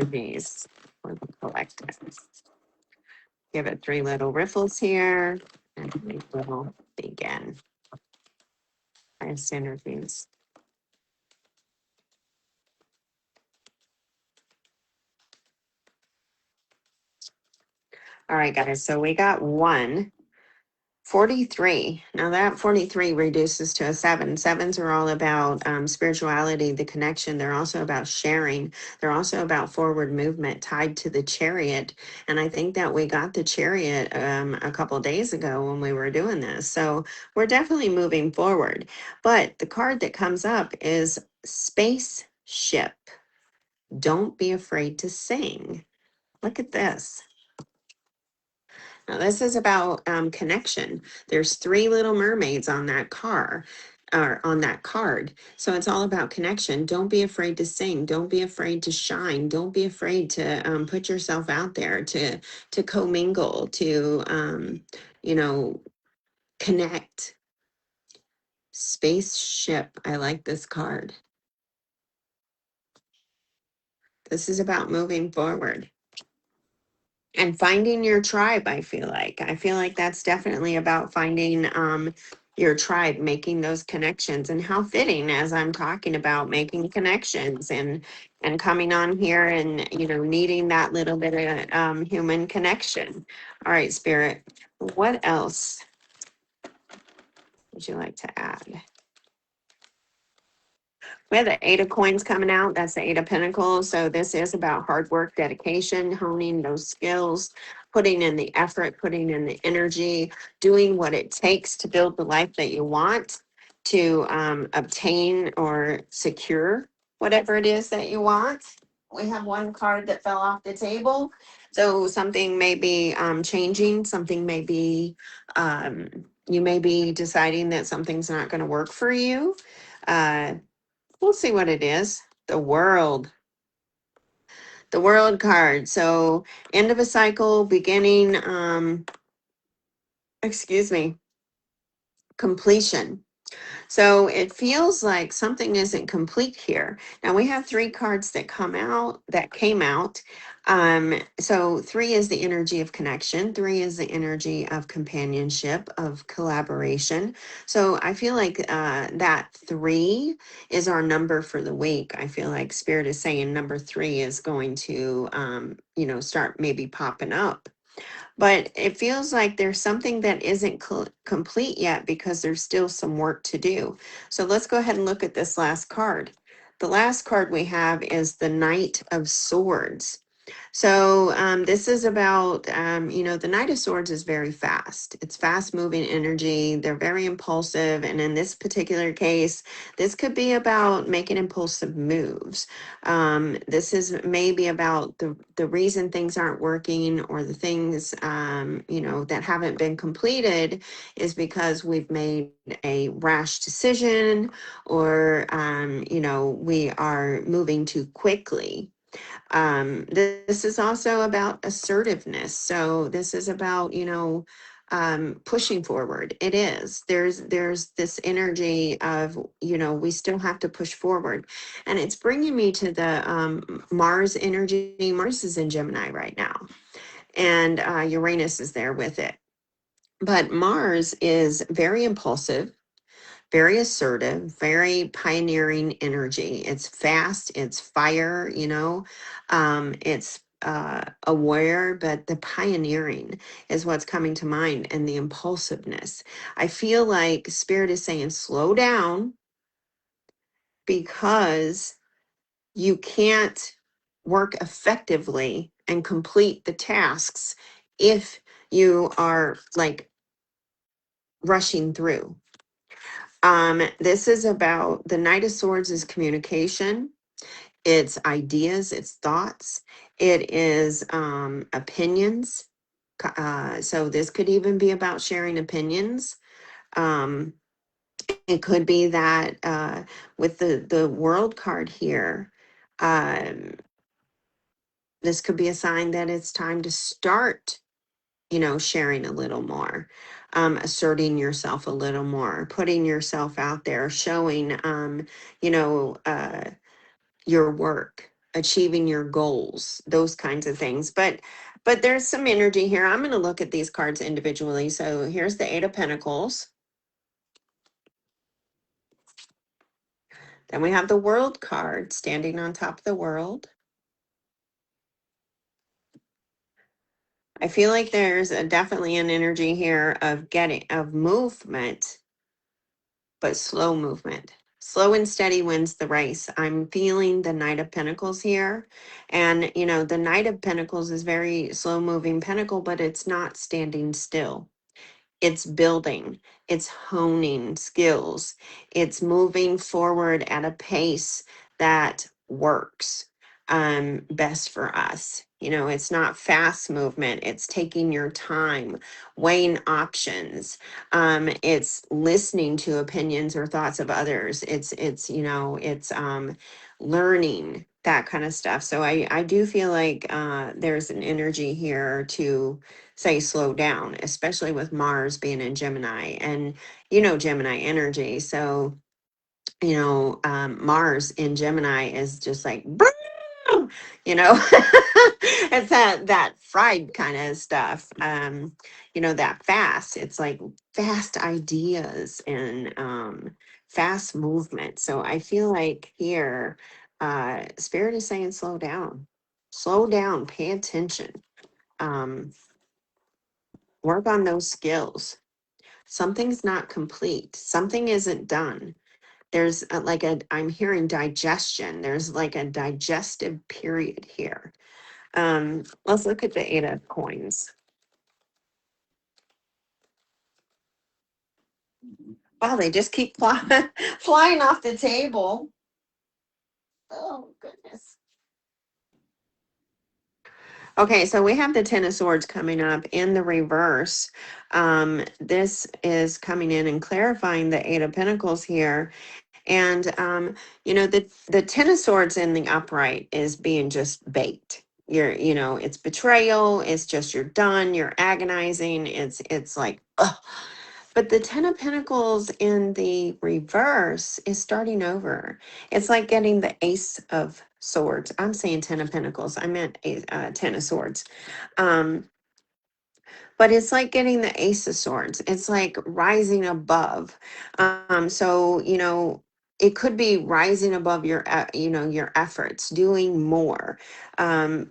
energies for the collective. Give it 3 little riffles here, and we will begin. Nice energies. All right, guys, so we got 43. Now that 43 reduces to a 7. Sevens are all about spirituality, the connection. They're also about sharing. They're also about forward movement tied to the chariot. And I think that we got the chariot a couple days ago when we were doing this. So we're definitely moving forward. But the card that comes up is spaceship. Don't be afraid to sing. Look at this. Now, this is about connection. There's 3 little mermaids on that car or on that card. So it's all about connection. Don't be afraid to sing. Don't be afraid to shine. Don't be afraid to put yourself out there, to commingle, to you know, connect. Spaceship. I like this card. This is about moving forward. And finding your tribe, I feel like that's definitely about finding your tribe, making those connections. And how fitting, as I'm talking about making connections and coming on here and needing that little bit of human connection. All right, Spirit, what else would you like to add? We have the 8 of coins coming out. That's the 8 of pentacles. So this is about hard work, dedication, honing those skills, putting in the effort, putting in the energy, doing what it takes to build the life that you want, to obtain or secure whatever it is that you want. We have one card that fell off the table. So something may be changing. Something may be, you may be deciding that something's not going to work for you. We'll see what it is. The world card. So end of a cycle, beginning, excuse me, completion. So it feels like something isn't complete here. Now we have 3 cards that came out. So 3 is the energy of connection. 3 is the energy of companionship, of collaboration. So I feel like that 3 is our number for the week. I feel like Spirit is saying number 3 is going to, start maybe popping up. But it feels like there's something that isn't complete yet because there's still some work to do. So let's go ahead and look at this last card. The last card we have is the Knight of Swords. So this is about, the Knight of Swords is very fast. It's fast moving energy. They're very impulsive. And in this particular case, this could be about making impulsive moves. This is maybe about the reason things aren't working or the things, that haven't been completed is because we've made a rash decision or, we are moving too quickly. This is also about assertiveness. So this is about, pushing forward. It is. There's this energy of, we still have to push forward. And it's bringing me to the Mars energy. Mars is in Gemini right now. And Uranus is there with it. But Mars is very impulsive, very assertive, very pioneering energy. It's fast, it's fire, it's aware, but the pioneering is what's coming to mind and the impulsiveness. I feel like Spirit is saying slow down because you can't work effectively and complete the tasks if you are like rushing through. This is about the Knight of Swords is communication, it's ideas, it's thoughts, it is opinions. So this could even be about sharing opinions. Um, it could be that with the world card here, um, this could be a sign that it's time to start sharing a little more, asserting yourself a little more, putting yourself out there, showing, you know, uh, your work. achieving your goals, those kinds of things. But there's some energy here. I'm going to look at these cards individually. So here's the Eight of Pentacles. Then we have the World card standing on top of the world. I feel like there's definitely an energy here of movement, but slow movement. Slow and steady wins the race. I'm feeling the Knight of Pentacles here. And, the Knight of Pentacles is very slow moving pentacle, but it's not standing still. It's building, it's honing skills, it's moving forward at a pace that works best for us. It's not fast movement, it's taking your time, weighing options. It's listening to opinions or thoughts of others. It's learning that kind of stuff. So I do feel like there's an energy here to say slow down, especially with Mars being in Gemini and Gemini energy. So Mars in Gemini is just like it's that fried kind of stuff. That fast. It's like fast ideas and fast movement. So I feel like here Spirit is saying slow down, pay attention, um work on those skills. Something's not complete, something isn't done. There's I'm hearing digestion. There's like a digestive period here. Let's look at the Eight of Coins. Wow, they just keep flying off the table. Oh goodness. Okay, so we have the Ten of Swords coming up in the reverse. This is coming in and clarifying the Eight of Pentacles here. And the Ten of Swords in the upright is being just baked. It's betrayal. It's just you're done. You're agonizing. It's like, ugh. But the Ten of Pentacles in the reverse is starting over. It's like getting the Ace of Swords. I'm saying Ten of Pentacles. I meant Ten of Swords. Um, but it's like getting the Ace of Swords. It's like rising above. So it could be rising above your efforts, um,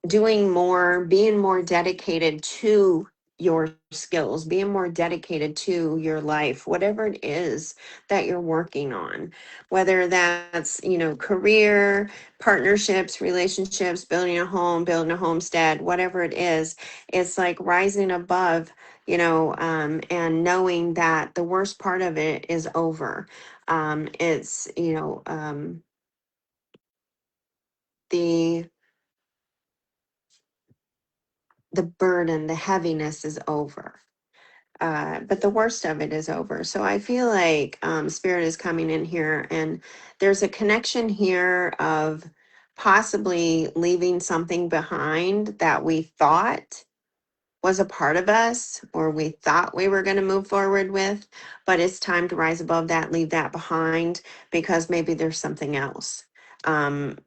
doing more, being more dedicated to your skills, being more dedicated to your life, whatever it is that you're working on, whether that's, career, partnerships, relationships, building a home, building a homestead, whatever it is, it's like rising above, and knowing that the worst part of it is over. It's, the the burden, the heaviness is over. But the worst of it is over. So I feel like Spirit is coming in here, and there's a connection here of possibly leaving something behind that we thought was a part of us or we thought we were going to move forward with. But it's time to rise above that, leave that behind, because maybe there's something else.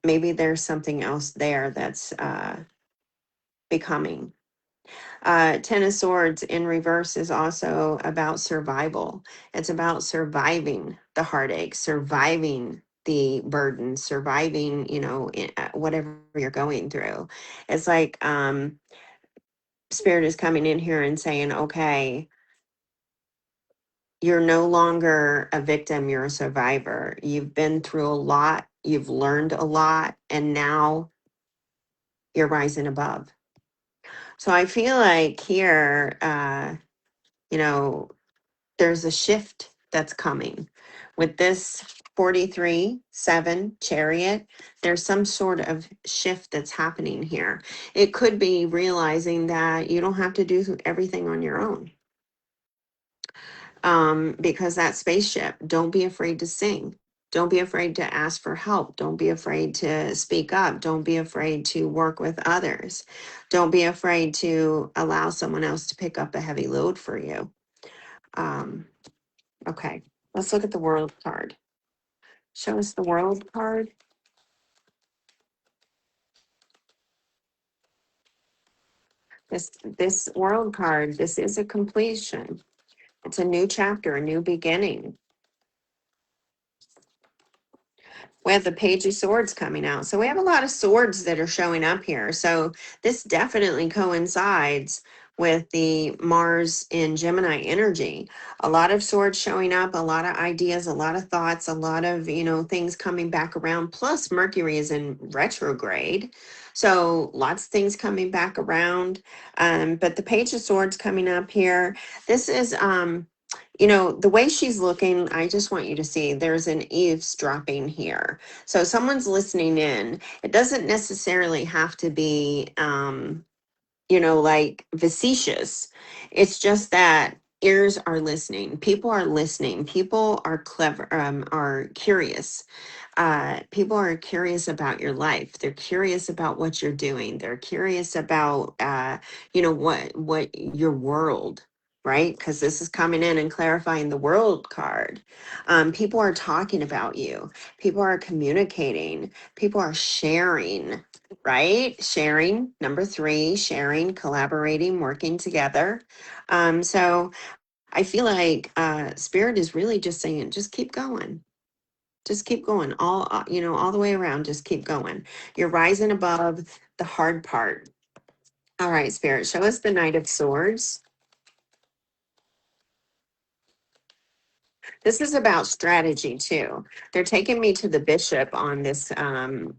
Maybe there's something else there that's becoming. Ten of Swords in reverse is also about survival. It's about surviving the heartache, surviving the burden, surviving, whatever you're going through. It's like Spirit is coming in here and saying, okay, you're no longer a victim, you're a survivor. You've been through a lot, you've learned a lot, and now you're rising above. So I feel like here, you know, there's a shift that's coming with this 43-7 chariot. There's some sort of shift that's happening here. It could be realizing that you don't have to do everything on your own. Because that spaceship, don't be afraid to sing. Don't be afraid to ask for help. Don't be afraid to speak up. Don't be afraid to work with others. Don't be afraid to allow someone else to pick up a heavy load for you. Um, Okay, let's look at the world card. Show us the world card. This world card, this is a completion. It's a new chapter, a new beginning. We have the Page of Swords coming out. So we have a lot of swords that are showing up here. So this definitely coincides with the Mars in Gemini energy. A lot of swords showing up, a lot of ideas, a lot of thoughts, a lot of, things coming back around. Plus Mercury is in retrograde. So lots of things coming back around. But the Page of Swords coming up here. This is the way she's looking, I just want you to see there's an eavesdropping here. So someone's listening in. It doesn't necessarily have to be, like facetious. It's just that ears are listening. People are listening. People are clever, are curious. People are curious about your life. They're curious about what you're doing. They're curious about, what your world, right? Because this is coming in and clarifying the world card. People are talking about you. People are communicating. People are sharing, right? Sharing, number three, sharing, collaborating, working together. So I feel like Spirit is really just saying, just keep going. Just keep going, all the way around. Just keep going. You're rising above the hard part. All right, Spirit, show us the Knight of Swords. This is about strategy too. They're taking me to the bishop on this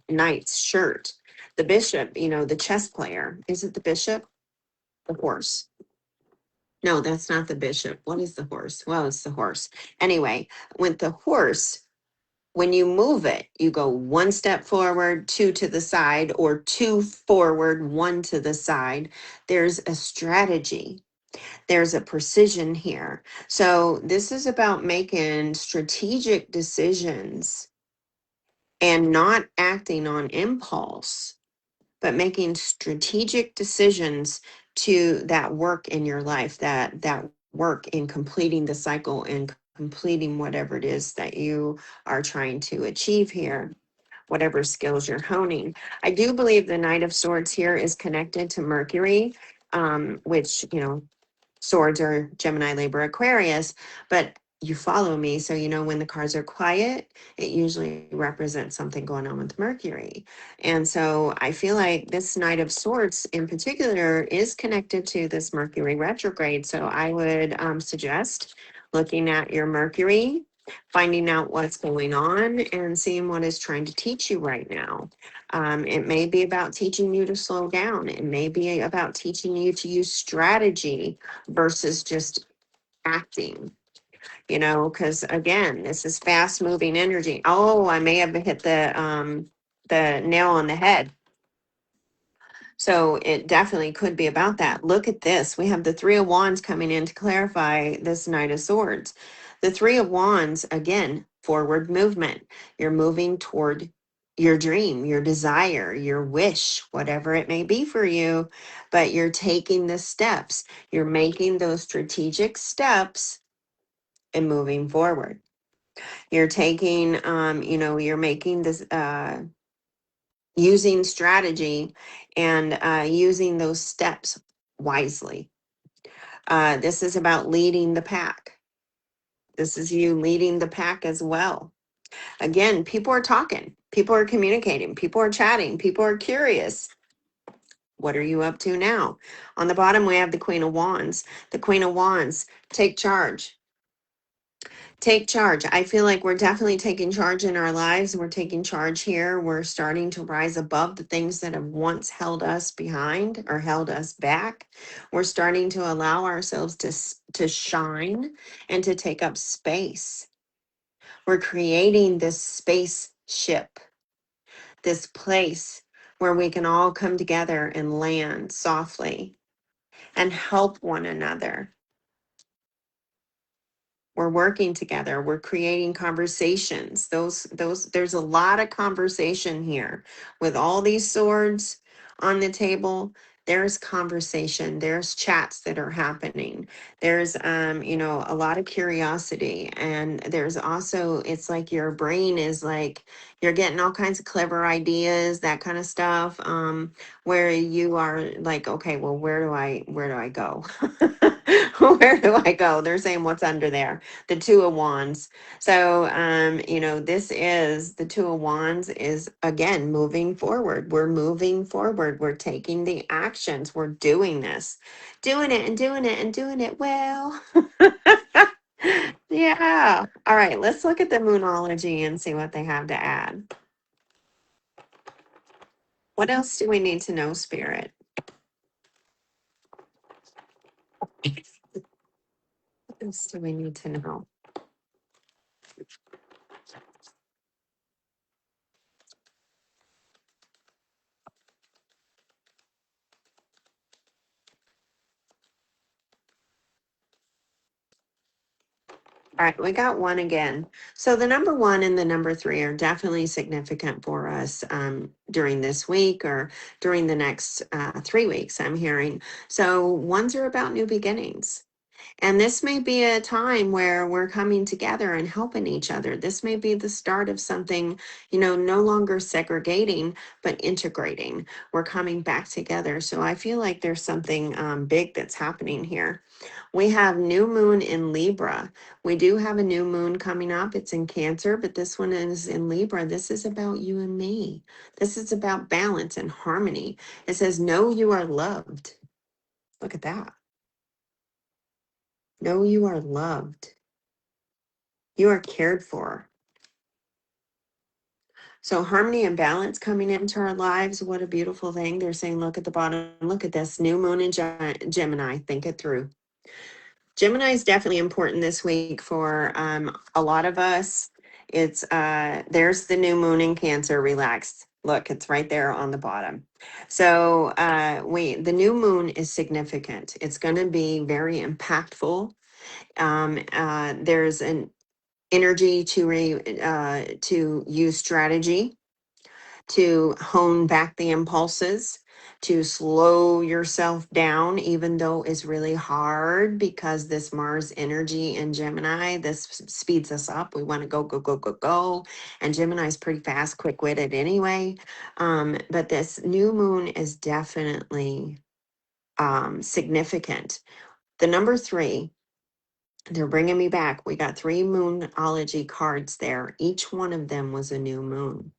knight's shirt. The bishop, the chess player. Is it the bishop? The horse. No, that's not the bishop. What is the horse? Well, it's the horse. Anyway, with the horse, when you move it, you go one step forward, two to the side, or two forward, one to the side. There's a strategy, there's a precision here. So, this is about making strategic decisions and not acting on impulse, but making strategic decisions to that work in your life, that work in completing the cycle and completing whatever it is that you are trying to achieve here, whatever skills you're honing. I do believe the Knight of Swords here is connected to Mercury, which, swords are Gemini, Libra, Aquarius, but you follow me. So, when the cards are quiet, it usually represents something going on with Mercury. And so I feel like this Knight of Swords in particular is connected to this Mercury retrograde. So I would suggest looking at your Mercury, finding out what's going on, and seeing what is trying to teach you right now. It may be about teaching you to slow down. It may be about teaching you to use strategy versus just acting, because again, this is fast moving energy. Oh, I may have hit the nail on the head. So it definitely could be about that. Look at this. We have the Three of Wands coming in to clarify this Knight of Swords. The Three of Wands, again, forward movement. You're moving toward your dream, your desire, your wish, whatever it may be for you, but you're taking the steps. You're making those strategic steps and moving forward. You're taking, you're making this, using strategy and using those steps wisely. This is about leading the pack. This is you leading the pack as well. Again, people are talking, people are communicating, people are chatting, people are curious. What are you up to now? On the bottom, we have the Queen of Wands. The Queen of Wands, take charge. Take charge. I feel like we're definitely taking charge in our lives. We're taking charge here. We're starting to rise above the things that have once held us behind or held us back. We're starting to allow ourselves to shine and to take up space. We're creating this spaceship, this place where we can all come together and land softly and help one another. We're working together. We're creating conversations. There's a lot of conversation here with all these swords on the table. there's conversation, there's chats that are happening, there's a lot of curiosity, and there's also, it's like your brain is like you're getting all kinds of clever ideas, that kind of stuff, where you are like, okay, well, where do I go? Where do I go? They're saying what's under there, the Two of Wands. So, this is the Two of Wands is again moving forward. We're moving forward. We're taking the actions. We're doing this, doing it and doing it and doing it well. Yeah. All right. Let's look at the Moonology and see what they have to add. What else do we need to know, Spirit? What else do we need to know? All right, we got one again. So the number one and the number three are definitely significant for us during this week or during the next 3 weeks, I'm hearing. So ones are about new beginnings. And this may be a time where we're coming together and helping each other. This may be the start of something, no longer segregating, but integrating. We're coming back together. So I feel like there's something big that's happening here. We have new moon in Libra. We do have a new moon coming up. It's in Cancer, but this one is in Libra. This is about you and me. This is about balance and harmony. It says, know you are loved. Look at that. Know you are loved. You are cared for. So harmony and balance coming into our lives. What a beautiful thing. They're saying, look at the bottom. Look at this new moon in Gemini. Think it through. Gemini is definitely important this week for a lot of us. It's there's the new moon in Cancer. Relaxed. Look, it's right there on the bottom. So the new moon is significant. It's going to be very impactful. There's an energy to use strategy, to hone back the impulses, to slow yourself down, even though it's really hard because this Mars energy in Gemini, this speeds us up. We want to go, go, go, go, go. And Gemini is pretty fast, quick witted anyway. But this new moon is definitely significant. The number three, they're bringing me back. We got three moonology cards there. Each one of them was a new moon.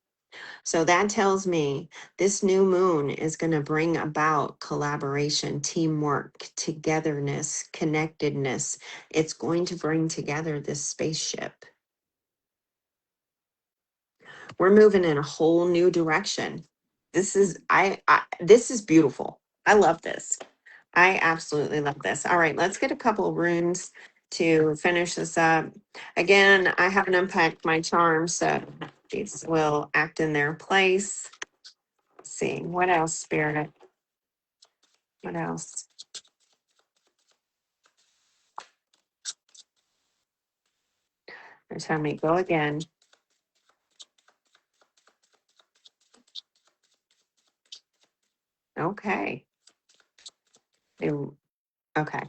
So that tells me this new moon is going to bring about collaboration, teamwork, togetherness, connectedness. It's going to bring together this spaceship. We're moving in a whole new direction. This is beautiful. I love this. I absolutely love this. All right, let's get a couple of runes to finish this up. Again, I haven't unpacked my charms, so these will act in their place. Let's see, what else, Spirit? What else? They're telling me go again. Okay. Okay.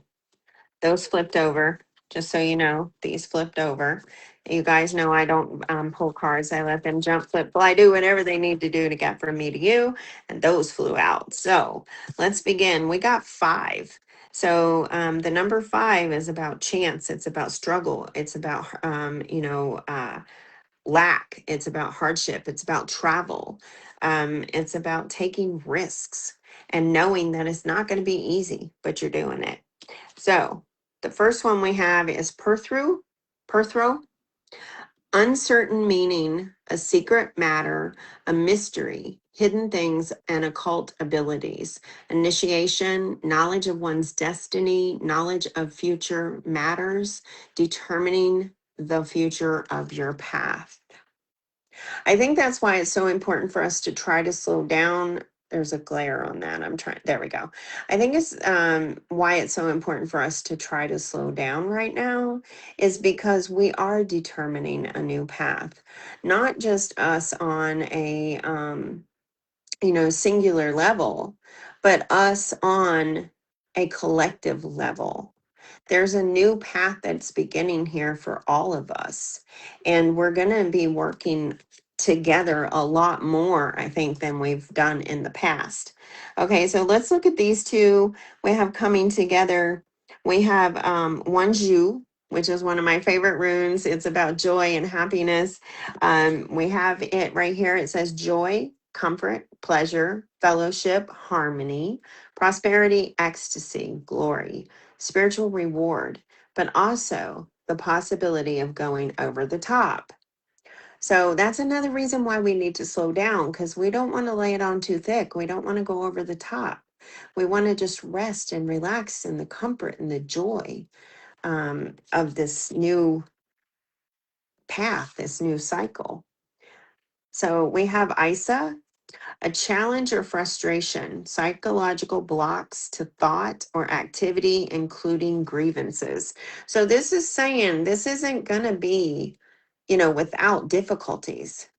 Those flipped over, just so you know, these flipped over. You guys know I don't pull cards. I let them jump, flip, fly, do whatever they need to do to get from me to you. And those flew out. So let's begin. We got five. So the number five is about chance. It's about struggle. It's about, lack. It's about hardship. It's about travel. It's about taking risks and knowing that it's not going to be easy, but you're doing it. So the first one we have is Perthrow, uncertain meaning, a secret matter, a mystery, hidden things, and occult abilities, initiation, knowledge of one's destiny, knowledge of future matters, determining the future of your path. I think that's why it's so important for us to try to slow down. There's a glare on that. I'm trying, there we go. I think it's why it's so important for us to try to slow down right now is because we are determining a new path, not just us on a, singular level, but us on a collective level. There's a new path that's beginning here for all of us. And we're going to be working together a lot more, I think, than we've done in the past. Okay, so let's look at these two we have coming together. We have Wanju, which is one of my favorite runes. It's about joy and happiness. We have it right here. It says joy, comfort, pleasure, fellowship, harmony, prosperity, ecstasy, glory, spiritual reward, but also the possibility of going over the top. So that's another reason why we need to slow down, because we don't want to lay it on too thick. We don't want to go over the top. We want to just rest and relax in the comfort and the joy of this new path, this new cycle. So we have Isa, a challenge or frustration, psychological blocks to thought or activity, including grievances. So this is saying this isn't going to be, without difficulties.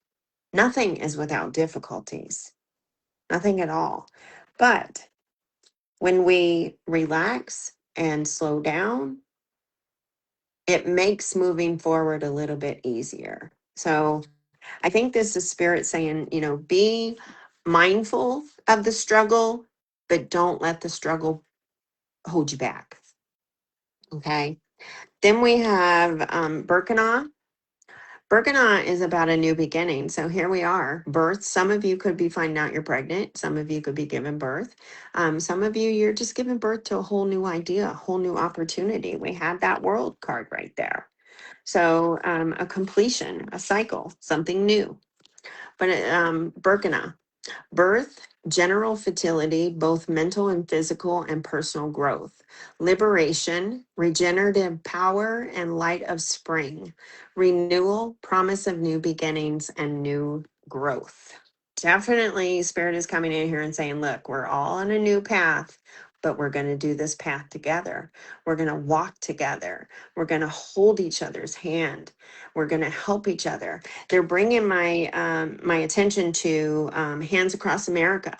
Nothing is without difficulties, nothing at all. But when we relax and slow down, it makes moving forward a little bit easier. So I think this is spirit saying, be mindful of the struggle, but don't let the struggle hold you back. Okay. Then we have Birkenau. Birkenau is about a new beginning. So here we are, birth. Some of you could be finding out you're pregnant. Some of you could be giving birth. Some of you, you're just giving birth to a whole new idea, a whole new opportunity. We had that world card right there. So a completion, a cycle, something new. But Birkenau, birth, general fertility, both mental and physical and personal growth, liberation, regenerative power and light of spring, renewal, promise of new beginnings and new growth. Definitely, Spirit is coming in here and saying, look, we're all on a new path, but we're going to do this path together. We're going to walk together. We're going to hold each other's hand. We're going to help each other. They're bringing my attention to Hands Across America.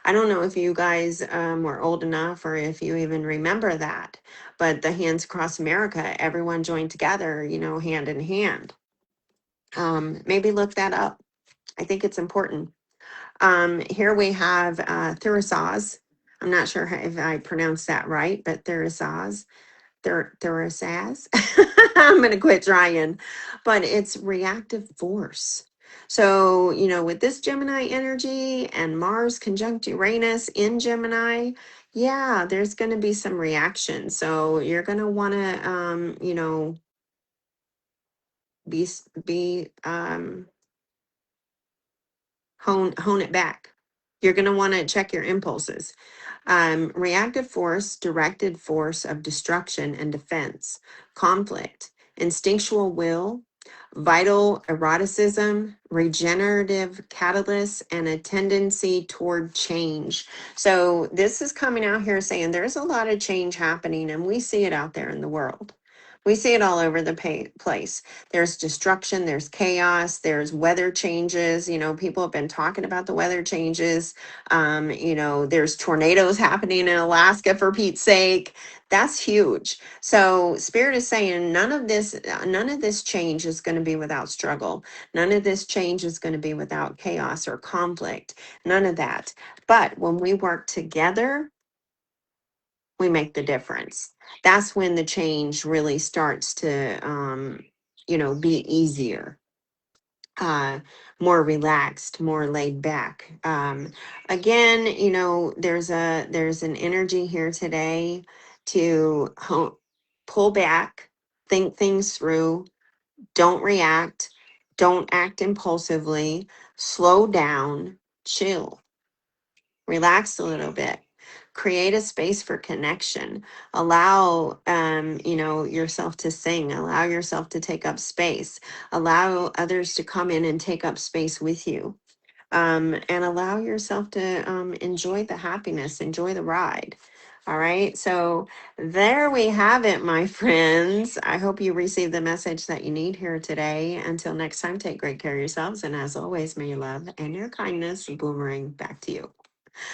I don't know if you guys were old enough or if you even remember that, but the Hands Across America, everyone joined together, hand in hand. Maybe look that up. I think it's important. Here we have Thurisaz. I'm not sure if I pronounced that right, but Thurisaz. Thurisaz. I'm going to quit trying, but it's reactive force. So, with this Gemini energy and Mars conjunct Uranus in Gemini, yeah, there's going to be some reaction. So you're going to want to, be hone it back. You're going to want to check your impulses. Reactive force, directed force of destruction and defense, conflict, instinctual will, vital eroticism, regenerative catalyst, and a tendency toward change. So this is coming out here saying there's a lot of change happening, and we see it out there in the world. We see it all over the place. There's destruction, there's chaos, there's weather changes. People have been talking about the weather changes. There's tornadoes happening in Alaska, for Pete's sake. That's huge. So Spirit is saying none of this change is going to be without struggle. None of this change is going to be without chaos or conflict. None of that. But when we work together, we make the difference. That's when the change really starts to, be easier, more relaxed, more laid back. Again, there's an energy here today to pull back, think things through, don't react, don't act impulsively, slow down, chill, relax a little bit, create a space for connection, allow yourself to sing, allow yourself to take up space, allow others to come in and take up space with you, and allow yourself to enjoy the happiness, enjoy the ride. All right, so there we have it, my friends. I hope you received the message that you need here today. Until next time, take great care of yourselves, and as always, may your love and your kindness boomerang back to you.